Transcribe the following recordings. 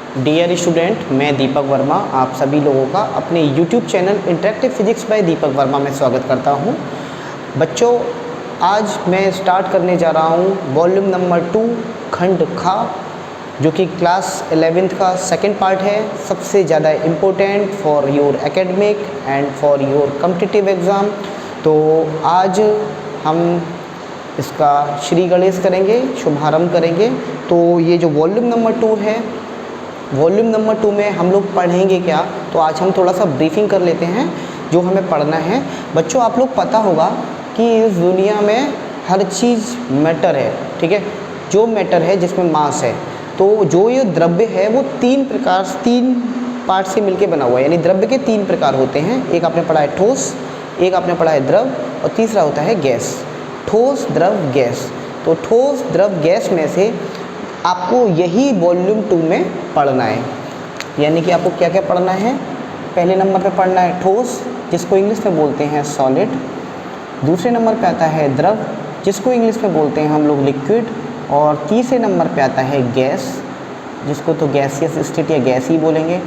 Dear student, मैं दीपक वर्मा आप सभी लोगों का अपने YouTube channel interactive physics by Deepak Verma में स्वागत करता हूं। बच्चों, आज मैं स्टार्ट करने जा रहा हूं वॉल्यूम नंबर 2 खंड खा, जो कि क्लास 11th का सेकंड पार्ट है। सबसे ज़्यादा important for your academic and for your competitive exam. तो आज हम इसका श्री गणेश करेंगे, शुभारंभ करेंगे। तो ये जो वॉल्यूम नंबर 2 है, वॉल्यूम नंबर 2 में हम लोग पढ़ेंगे क्या, तो आज हम थोड़ा सा ब्रीफिंग कर लेते हैं जो हमें पढ़ना है। बच्चों, आप लोग पता होगा कि इस दुनिया में हर चीज़ मैटर है, ठीक है। जो मैटर है जिसमें मास है, तो जो ये द्रव्य है वो तीन पार्ट से मिलके बना हुआ है। यानी द्रव्य के 3 प्रकार होते हैं। एक आपने पढ़ा है ठोस, एक आपने पढ़ा है द्रव, और तीसरा होता है गैस। ठोस, द्रव, गैस। तो ठोस, द्रव, गैस में से आपको यही वॉल्यूम 2 में पढ़ना है। यानी कि आपको क्या क्या पढ़ना है। पहले नंबर पे पढ़ना है ठोस, जिसको इंग्लिश में बोलते हैं सॉलिड। दूसरे नंबर पे आता है द्रव, जिसको इंग्लिश में बोलते हैं हम लोग लिक्विड। और तीसरे नंबर पे आता है गैस, जिसको तो गैसियस स्टेट या गैस ही बोलेंगे।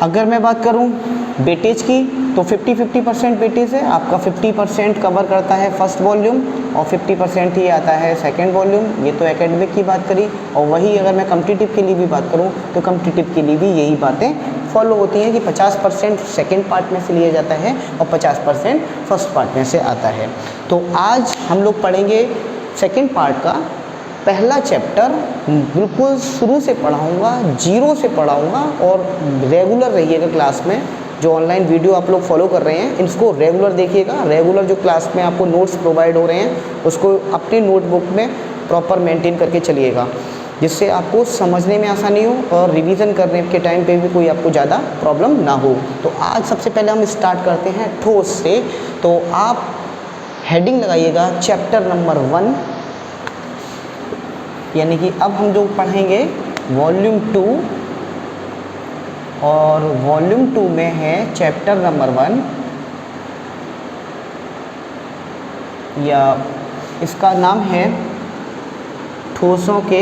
अगर मैं बात करूं वेटेज की, तो 50-50% वेटेज है। आपका 50% कवर करता है फर्स्ट वॉल्यूम और 50% ही आता है सेकंड वॉल्यूम। ये तो एकेडमिक की बात करी। और वही अगर मैं कॉम्पिटिटिव के लिए भी बात करूं, तो कॉम्पिटिटिव के लिए भी यही बातें फॉलो होती हैं कि 50% सेकंड पार्ट में से लिया जाता है और 50% फर्स्ट पार्ट में से आता है। तो आज हम लोग पढ़ेंगे सेकेंड पार्ट का पहला चैप्टर। बिल्कुल शुरू से पढ़ाऊँगा, जीरो से पढ़ाऊँगा, और रेगुलर रहिएगा क्लास में। जो ऑनलाइन वीडियो आप लोग फॉलो कर रहे हैं, इसको रेगुलर देखिएगा। रेगुलर जो क्लास में आपको नोट्स प्रोवाइड हो रहे हैं, उसको अपनी नोटबुक में प्रॉपर मेंटेन करके चलिएगा, जिससे आपको समझने में आसानी हो और रिवीजन करने के टाइम पे भी कोई आपको ज़्यादा प्रॉब्लम ना हो। तो आज सबसे पहले हम स्टार्ट करते हैं ठोस से। तो आप हेडिंग लगाइएगा चैप्टर नंबर 1। यानी कि अब हम जो पढ़ेंगे वॉल्यूम 2, और वॉल्यूम 2 में है चैप्टर नंबर 1, या इसका नाम है ठोसों के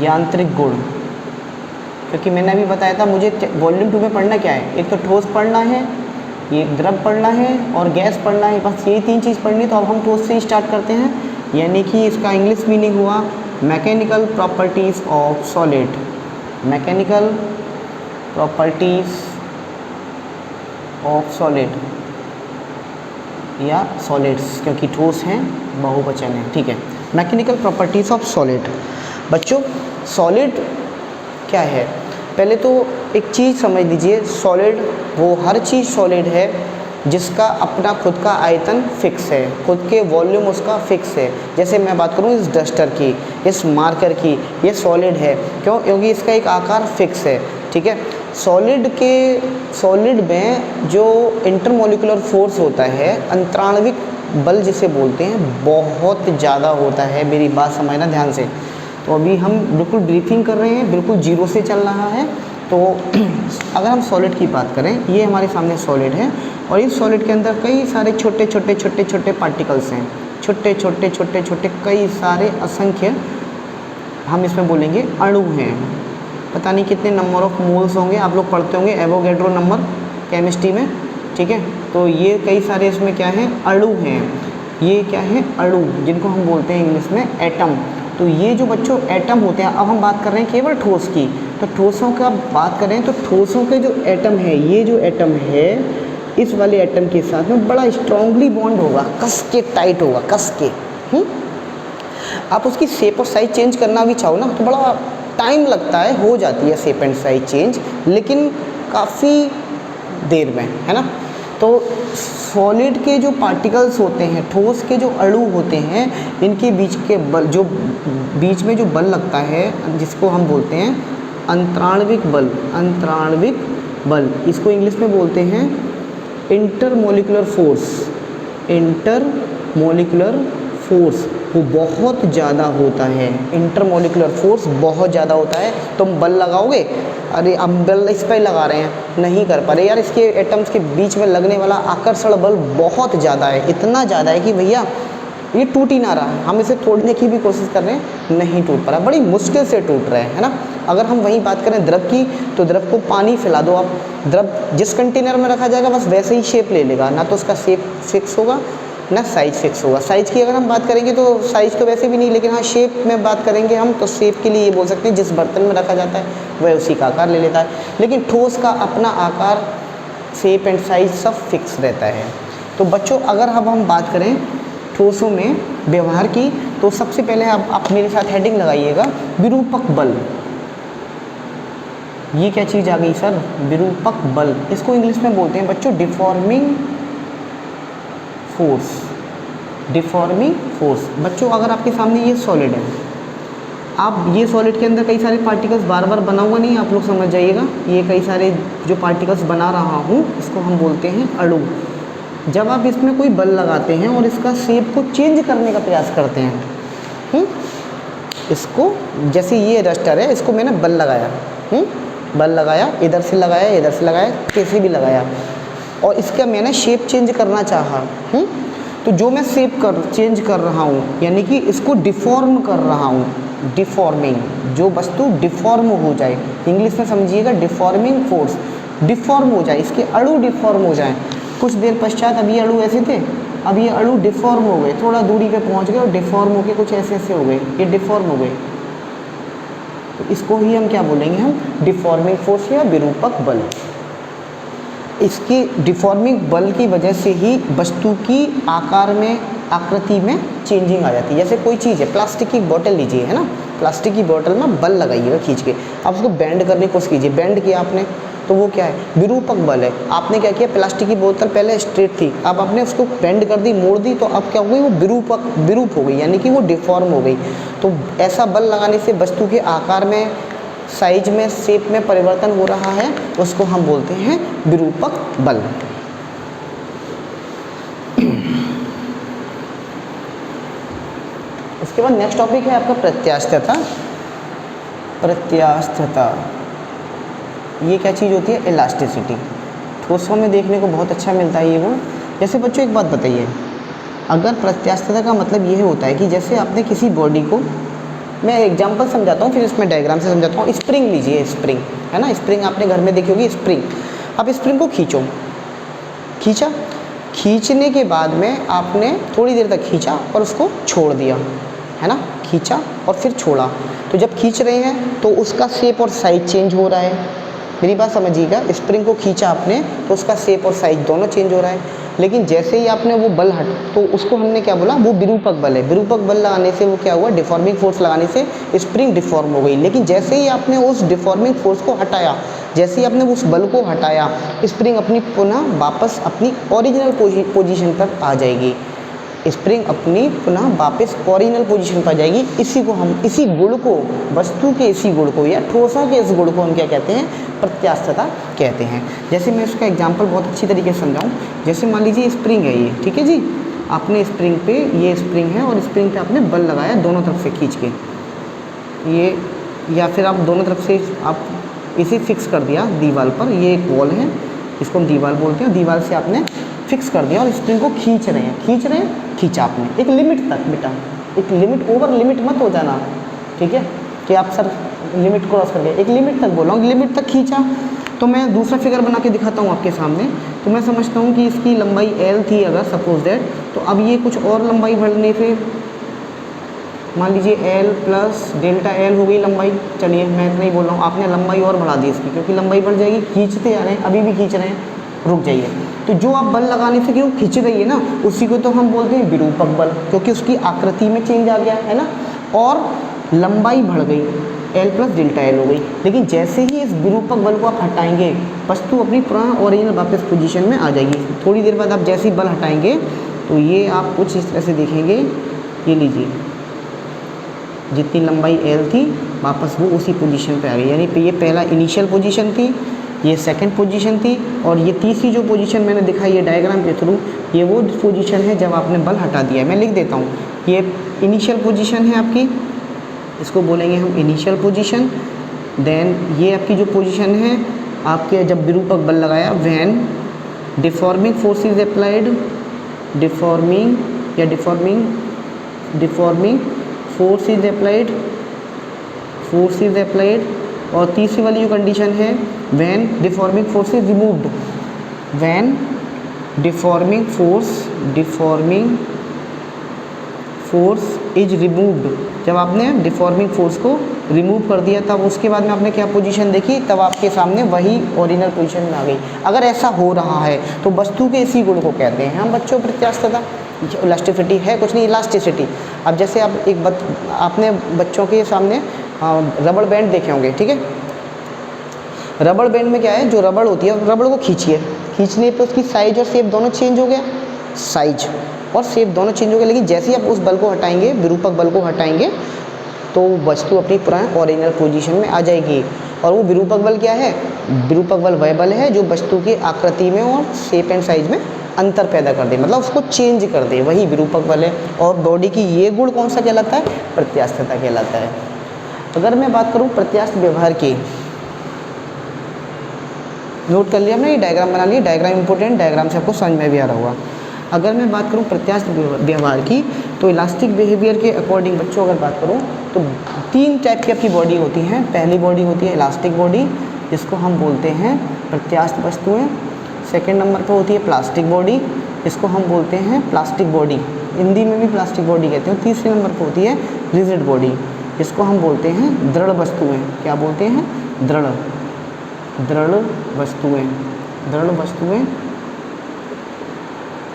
यांत्रिक गुण। क्योंकि मैंने अभी बताया था मुझे वॉल्यूम 2 में पढ़ना क्या है। एक तो ठोस पढ़ना है, ये द्रव पढ़ना है और गैस पढ़ना है। बस यही 3 चीज़ पढ़नी है। तो अब हम ठोस से स्टार्ट करते हैं। यानी कि इसका इंग्लिश मीनिंग हुआ mechanical properties of solid. Mechanical properties of solid या सॉलिड्स, क्योंकि ठोस हैं, बहुवचन है, ठीक है। Mechanical properties of solid. बच्चों, सॉलिड क्या है? पहले तो एक चीज़ समझ लीजिए, सॉलिड वो हर चीज़ सॉलिड है जिसका अपना खुद का आयतन फिक्स है, खुद के वॉल्यूम उसका फिक्स है। जैसे मैं बात करूँ इस डस्टर की, इस मार्कर की, ये सॉलिड है। क्यों? क्योंकि इसका एक आकार फिक्स है, ठीक है। सॉलिड में जो इंटरमोलिकुलर फोर्स होता है, अंतराण्विक बल जिसे बोलते हैं, बहुत ज़्यादा होता है। मेरी बात समझना ध्यान से। तो अभी हम बिल्कुल ब्रीफिंग कर रहे हैं, बिल्कुल जीरो से चल रहा है। तो अगर हम सॉलिड की बात करें, ये हमारे सामने सॉलिड है, और इस सॉलिड के अंदर कई सारे छोटे छोटे पार्टिकल्स हैं। छोटे कई सारे असंख्य, हम इसमें बोलेंगे अणु हैं। पता नहीं कितने नंबर ऑफ मोल्स होंगे, आप लोग पढ़ते होंगे एवोगैड्रो नंबर केमिस्ट्री में, ठीक है। तो ये कई सारे इसमें क्या हैं, अणु हैं। ये क्या है, अणु, जिनको हम बोलते हैं इंग्लिश में एटम। तो ये जो बच्चों एटम होते हैं, अब हम बात कर रहे हैं केवल ठोस की। तो ठोसों का बात करें तो ठोसों के जो एटम है, ये जो एटम है, इस वाले एटम के साथ में बड़ा स्ट्रांगली बॉन्ड होगा, कस के टाइट होगा, कस के। आप उसकी शेप और साइज चेंज करना भी चाहो ना, तो बड़ा टाइम लगता है, हो जाती है शेप एंड साइज चेंज, लेकिन काफ़ी देर में, है ना। तो सॉलिड के जो पार्टिकल्स होते हैं, ठोस के जो अणु होते हैं, इनके बीच के बल, जो बीच में जो बल लगता है, जिसको हम बोलते हैं अंतराण्विक बल। अंतराण्विक बल, इसको इंग्लिश में बोलते हैं इंटरमोलिकुलर फोर्स। इंटरमोलिकुलर फोर्स वो बहुत ज़्यादा होता है। इंटरमोलिकुलर फोर्स बहुत ज़्यादा होता है। तुम बल लगाओगे, अरे हम बल इस पर लगा रहे हैं, नहीं कर पा रहे यार, इसके एटम्स के बीच में लगने वाला आकर्षण बल बहुत ज़्यादा है। इतना ज़्यादा है कि भैया ये टूट ही ना रहा है, हम इसे तोड़ने की भी कोशिश कर रहे हैं, नहीं टूट पा रहा, बड़ी मुश्किल से टूट रहा है ना। अगर हम वहीं बात करें द्रव की, तो द्रव को पानी फैला दो आप, द्रव जिस कंटेनर में रखा जाएगा बस वैसे ही शेप ले लेगा, ना तो उसका शेप फिक्स होगा ना साइज़ फिक्स होगा। साइज़ की अगर हम बात करेंगे तो साइज़ तो वैसे भी नहीं, लेकिन हाँ शेप में बात करेंगे हम तो शेप के लिए ये बोल सकते हैं जिस बर्तन में रखा जाता है वह उसी का आकार ले लेता है, लेकिन ठोस का अपना आकार, शेप एंड साइज सब फिक्स रहता है। तो बच्चों अगर अब हम बात करें ठोसों में व्यवहार की, तो सबसे पहले आप मेरे साथ हेडिंग लगाइएगा, विरूपक बल। ये क्या चीज़ आ गई सर? विरूपक बल। इसको इंग्लिश में बोलते हैं बच्चों डिफॉर्मिंग फोर्स। Deforming force. बच्चों अगर आपके सामने ये सॉलिड है, आप ये सॉलिड के अंदर कई सारे पार्टिकल्स बार बार बना हुआ नहीं, आप लोग समझ जाइएगा, ये कई सारे जो पार्टिकल्स बना रहा हूँ इसको हम बोलते हैं अणु। जब आप इसमें कोई बल लगाते हैं और इसका शेप को चेंज करने का प्रयास करते हैं, इसको जैसे ये रस्टर है, इसको मैंने बल लगाया, बल लगाया, इधर से लगाया, इधर से लगाया, कैसे भी लगाया, और इसका मैंने शेप चेंज करना चाहा, तो जो मैं शेप चेंज कर रहा हूँ यानी कि इसको डिफॉर्म कर रहा हूँ, डिफॉर्मिंग, जो वस्तु डिफॉर्म हो जाए, इंग्लिश में समझिएगा डिफॉर्मिंग फोर्स, डिफॉर्म हो जाए, इसके अणु डिफॉर्म हो जाए। कुछ देर पश्चात अब ये अणु ऐसे थे, अब ये अणु डिफॉर्म हो गए, थोड़ा दूरी पे पहुंच गए और डिफॉर्म होके कुछ ऐसे ऐसे हो गए, ये डिफॉर्म हो गए, तो इसको ही हम क्या बोलेंगे, हम डिफॉर्मिंग फोर्स या विरूपक बल। इसकी डिफॉर्मिंग बल की वजह से ही वस्तु की आकार में, आकृति में चेंजिंग आ जाती है। जैसे कोई चीज़ है, प्लास्टिक की बोतल लीजिए, है ना, प्लास्टिक की बोतल में बल लगाइएगा खींच के, आप उसको बेंड करने की कोशिश कीजिए, बेंड किया आपने तो वो क्या है, विरूपक बल है। आपने क्या किया, प्लास्टिक की बोतल पहले स्ट्रेट थी, अब आपने उसको बेंड कर दी, मोड़ दी, तो अब क्या हो गई, वो विरूप हो गई, यानी कि वो डिफॉर्म हो गई। तो ऐसा बल लगाने से वस्तु के आकार में, साइज में, शेप में परिवर्तन हो रहा है, उसको हम बोलते हैं विरूपक बल। उसके बाद नेक्स्ट टॉपिक है आपका प्रत्यास्थता। प्रत्यास्थता ये क्या चीज़ होती है, इलास्टिसिटी। ठोसों में देखने को बहुत अच्छा मिलता है ये वो। जैसे बच्चों एक बात बताइए, अगर प्रत्यास्थता का मतलब ये होता है कि जैसे आपने किसी बॉडी को, मैं एग्जांपल समझाता हूँ फिर इसमें डायग्राम से समझाता हूँ। स्प्रिंग लीजिए, स्प्रिंग है ना, स्प्रिंग आपने घर में देखी होगी स्प्रिंग। आप स्प्रिंग को खींचो, खींचा, खींचने के बाद में आपने थोड़ी देर तक खींचा और उसको छोड़ दिया, है ना, खींचा और फिर छोड़ा, तो जब खींच रहे हैं तो उसका शेप और साइज चेंज हो रहा है। मेरी बात समझिएगा, स्प्रिंग को खींचा आपने तो उसका शेप और साइज दोनों चेंज हो रहा है, लेकिन जैसे ही आपने वो बल तो उसको हमने क्या बोला, वो विरूपक बल है। विरूपक बल लगाने से वो क्या हुआ, डिफॉर्मिंग फोर्स लगाने से स्प्रिंग डिफॉर्म हो गई। लेकिन जैसे ही आपने उस डिफॉर्मिंग फोर्स को हटाया, जैसे ही आपने उस बल को हटाया, स्प्रिंग अपनी पुनः वापस अपनी ओरिजिनल पोजीशन पर आ जाएगी। स्प्रिंग अपनी पुनः वापस ओरिजिनल पोजीशन पर जाएगी। इसी को हम, इसी गुण को, वस्तु के इसी गुण को या ठोसों के इस गुण को हम क्या कहते हैं, प्रत्यास्थता कहते हैं। जैसे मैं इसका एग्जांपल बहुत अच्छी तरीके से समझाऊं, जैसे मान लीजिए स्प्रिंग है ये, ठीक है जी, आपने स्प्रिंग पे, ये स्प्रिंग है और स्प्रिंग पे आपने बल लगाया दोनों तरफ से खींच के, ये, या फिर आप दोनों तरफ से आप इसे फिक्स कर दिया दीवार पर, ये एक वॉल है, इसको हम दीवार बोलते हैं, दीवार से आपने फिक्स कर दिया और स्प्रिंग को खींच रहे हैं, खींचा आपने एक लिमिट तक, बेटा एक लिमिट, ओवर लिमिट मत हो जाना, ठीक है, कि आप सर लिमिट क्रॉस कर गए, एक लिमिट तक बोला हूँ, लिमिट तक खींचा। तो मैं दूसरा फिगर बना के दिखाता हूँ आपके सामने। तो मैं समझता हूँ कि इसकी लंबाई L थी अगर सपोज दैट, तो अब ये कुछ और लंबाई बढ़ने पे मान लीजिए L प्लस डेल्टा L हो गई लंबाई। चलिए मैं इतना ही बोल रहा हूँ, आपने लंबाई और बढ़ा दी इसकी, क्योंकि लंबाई बढ़ जाएगी, खींचते जा रहे हैं, अभी भी खींच रहे हैं, रुक जाइए। तो जो आप बल लगाने से क्यों खींच रही है ना, उसी को तो हम बोलते हैं विरूपक बल, क्योंकि उसकी आकृति में चेंज आ गया है ना, और लंबाई बढ़ गई, L प्लस डेल्टा L हो गई। लेकिन जैसे ही इस विरूपक बल को आप हटाएंगे, वस्तु अपनी पुनः ओरिजिनल वापस पोजीशन में आ जाएगी। थोड़ी देर बाद आप जैसे ही बल हटाएंगे तो ये आप कुछ इस तरह से देखेंगे, ये लीजिए, जितनी लंबाई L थी वापस वो उसी पोजीशन पे आ गई। यानी ये पहला इनिशियल पोजीशन थी, ये सेकंड पोजीशन थी, और ये तीसरी जो पोजीशन मैंने दिखाई है डायग्राम के थ्रू, ये वो पोजीशन है जब आपने बल हटा दिया है। मैं लिख देता हूँ, ये इनिशियल पोजीशन है आपकी, इसको बोलेंगे हम इनिशियल पोजीशन। देन ये आपकी जो पोजीशन है आपके जब विरूपक बल लगाया, when deforming force is applied, deforming deforming force is applied, force is applied. और तीसरी वाली जो कंडीशन है, when deforming force is removed, when deforming force is removed, जब आपने डिफॉर्मिंग फोर्स को रिमूव कर दिया तब उसके बाद में आपने क्या पोजीशन देखी, तब आपके सामने वही ओरिजिनल पोजीशन में आ गई। अगर ऐसा हो रहा है तो वस्तु के इसी गुण को कहते हैं हम बच्चों प्रत्यास्थता। इलास्टिसिटी है कुछ नहीं, इलास्टिसिटी। अब जैसे आप आपने बच्चों के सामने रबड़ बैंड देखे होंगे, ठीक है। रबड़ बैंड में क्या है, जो रबड़ होती है रबड़ को खींचिए, खींचने पे उसकी साइज और शेप दोनों चेंज हो गया, साइज और शेप दोनों चेंज हो गया। लेकिन जैसे ही आप उस बल को हटाएंगे, विरूपक बल को हटाएंगे, तो वस्तु अपनी पुराने ओरिजिनल पोजीशन में आ जाएगी। और वो विरूपक बल क्या है, विरूपक बल वह बल है जो वस्तु की आकृति में और शेप एंड साइज में अंतर पैदा कर दे, मतलब उसको चेंज कर दे, वही विरूपक बल है। और बॉडी की ये गुण कौन सा कहलाता है, प्रत्यास्थता कहलाता है। अगर मैं बात करूँ प्रत्यास्थ व्यवहार की, नोट कर लिया हमने, ये डायग्राम बना लिया, डायग्राम इंपॉर्टेंट, डायग्राम से आपको समझ में भी आ रहा होगा। अगर मैं बात करूँ प्रत्यास्थ व्यवहार की, तो इलास्टिक बिहेवियर के अकॉर्डिंग बच्चों अगर बात करूँ तो 3 टाइप की आपकी बॉडी होती हैं। पहली बॉडी होती है इलास्टिक बॉडी, जिसको हम बोलते हैं प्रत्यास्थ वस्तुएं। सेकंड नंबर पर होती है प्लास्टिक बॉडी, इसको हम बोलते हैं प्लास्टिक बॉडी, हिंदी में भी प्लास्टिक बॉडी कहते हैं। तीसरे नंबर पर होती है रिजिड बॉडी, इसको हम बोलते हैं दृढ़ वस्तुएं। क्या बोलते हैं, दृढ़ वस्तुएं, दृढ़ वस्तुएं।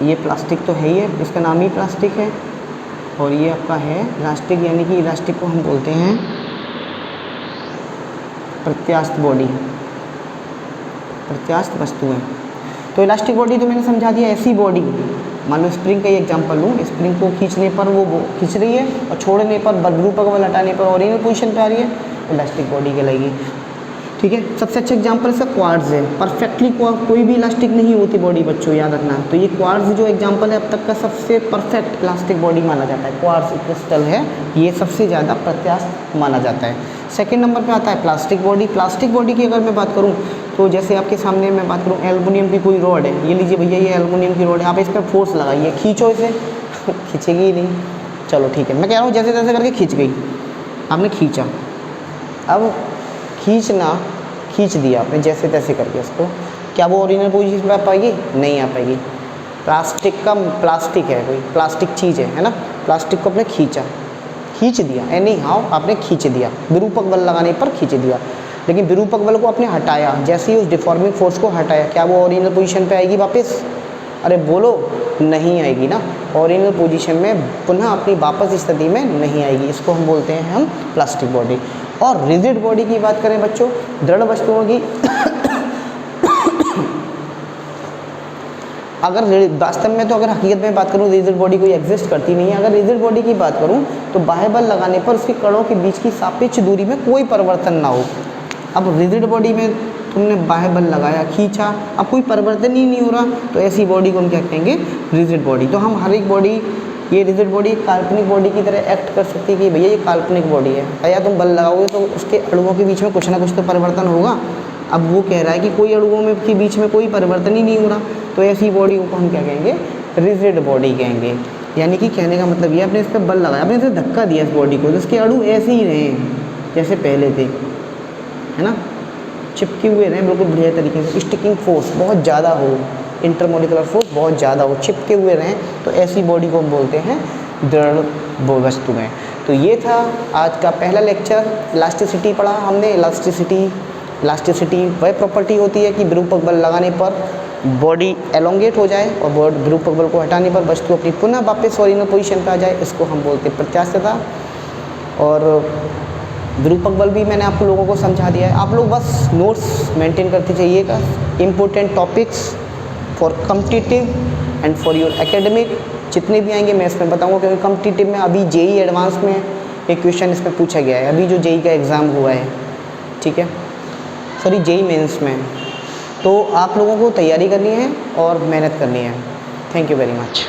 ये प्लास्टिक तो है ही है, इसका नाम ही प्लास्टिक है। और ये आपका है इलास्टिक, यानी कि इलास्टिक को हम बोलते हैं प्रत्यास्थ बॉडी, प्रत्यास्थ वस्तुएं। तो इलास्टिक बॉडी तो मैंने समझा दिया, ऐसी बॉडी, मान लो स्प्रिंग का ही एग्जांपल लूँ, स्प्रिंग को खींचने पर वो खींच रही है और छोड़ने पर, विरूपक बल हटाने पर ओरिजिनल पोजीशन पे आ रही है, इलास्टिक बॉडी कहलाएगी, ठीक है। सबसे अच्छा एग्जांपल इसका क्वार्ट्ज है। परफेक्टली कोई भी इलास्टिक नहीं होती बॉडी बच्चों, याद रखना। तो ये क्वार्ट्ज जो एग्जांपल है अब तक का सबसे परफेक्ट इलास्टिक बॉडी माना जाता है। क्वार्ट्ज क्रिस्टल है, ये सबसे ज़्यादा प्रत्यास्थ माना जाता है। सेकंड नंबर पे आता है प्लास्टिक बॉडी। प्लास्टिक बॉडी की अगर मैं बात करूँ तो जैसे आपके सामने मैं बात करूँ, एल्युमिनियम की कोई रॉड है, ये लीजिए भैया, ये एल्युमिनियम की रॉड है, आप इस पर फोर्स लगाइए, खींचो इसे खींचेगी ही नहीं, चलो ठीक है, मैं कह रहा हूँ जैसे तैसे करके खींच गई, आपने खींचा, अब खींच दिया आपने जैसे तैसे करके उसको, क्या वो ओरिजिनल पोजीशन पे आ पाएगी, नहीं आ पाएगी। प्लास्टिक है, कोई प्लास्टिक चीज़ है ना, प्लास्टिक को आपने खींच दिया, एनी हाउ आपने खींच दिया, विरूपक बल लगाने पर खींच दिया। लेकिन विरूपक बल को आपने हटाया, जैसे ही उस डिफॉर्मिंग फोर्स को हटाया, क्या वो ओरिजिनल पोजीशन पे आएगी वापस, अरे बोलो, नहीं आएगी ना, ओरिजिनल पोजीशन में पुनः अपनी वापस स्थिति में नहीं आएगी। इसको हम बोलते हैं हम प्लास्टिक बॉडी। और रिजिड बॉडी की बात करें बच्चों, दृढ़ वस्तुओं की अगर वास्तव में तो अगर हकीकत में बात करूँ रिजिड बॉडी कोई एग्जिस्ट करती नहीं है। अगर रिजिड बॉडी की बात करूँ तो बाह्य बल लगाने पर उसके कणों के बीच की सापेक्ष दूरी में कोई परिवर्तन ना हो। अब रिजिड बॉडी में तुमने बाह्य बल लगाया, खींचा, अब कोई परिवर्तन ही नहीं हो रहा, तो ऐसी बॉडी को हम क्या कहेंगे, रिजिड बॉडी। तो हम हर एक बॉडी, ये रिजिड बॉडी काल्पनिक बॉडी की तरह एक्ट कर सकती है कि भैया ये काल्पनिक बॉडी है, या तुम बल लगाओगे तो उसके अणुओं के बीच में कुछ ना कुछ तो परिवर्तन होगा। अब वो कह रहा है कि कोई अणुओं में के बीच में कोई परिवर्तन ही नहीं हो रहा, तो ऐसी बॉडी को हम क्या कहेंगे, रिजिड बॉडी कहेंगे। यानी कि कहने का मतलब ये, आपने इस पर बल लगाया, आपने इसे धक्का दिया इस बॉडी को, तो इसके अणु ऐसे ही रहे जैसे पहले थे, है ना, चिपके हुए रहें बिल्कुल बढ़िया तरीके से, स्टिकिंग फोर्स बहुत ज़्यादा हो, इंटरमोलिकुलर फोर्स बहुत ज़्यादा हो, चिपके हुए रहें, तो ऐसी बॉडी को हम बोलते हैं दृढ़ वस्तुएं। तो ये था आज का पहला लेक्चर, इलास्टिसिटी पढ़ा हमने। इलास्टिसिटी वह प्रॉपर्टी होती है कि विरूपक बल लगाने पर बॉडी एलोंगेट हो जाए और विरूपक बल को हटाने पर वस्तु अपनी पुनः वापस ओरिजिनल पोजीशन पर आ जाए, इसको हम बोलते हैं प्रत्यास्थता। और विरूपक बल भी मैंने आप लोगों को समझा दिया है, आप लोग बस नोट्स मेंटेन करते जाइएगा, important topics for competitive and for your academic जितने भी आएंगे मैं इसमें बताऊंगा, क्योंकि कॉम्पिटिटिव में अभी जेई एडवांस में एक क्वेश्चन इसमें पूछा गया है, अभी जो जेई का एग्ज़ाम हुआ है, ठीक है, सॉरी जेई मेंस में, तो आप लोगों को तैयारी करनी है और मेहनत करनी है। Thank you very much.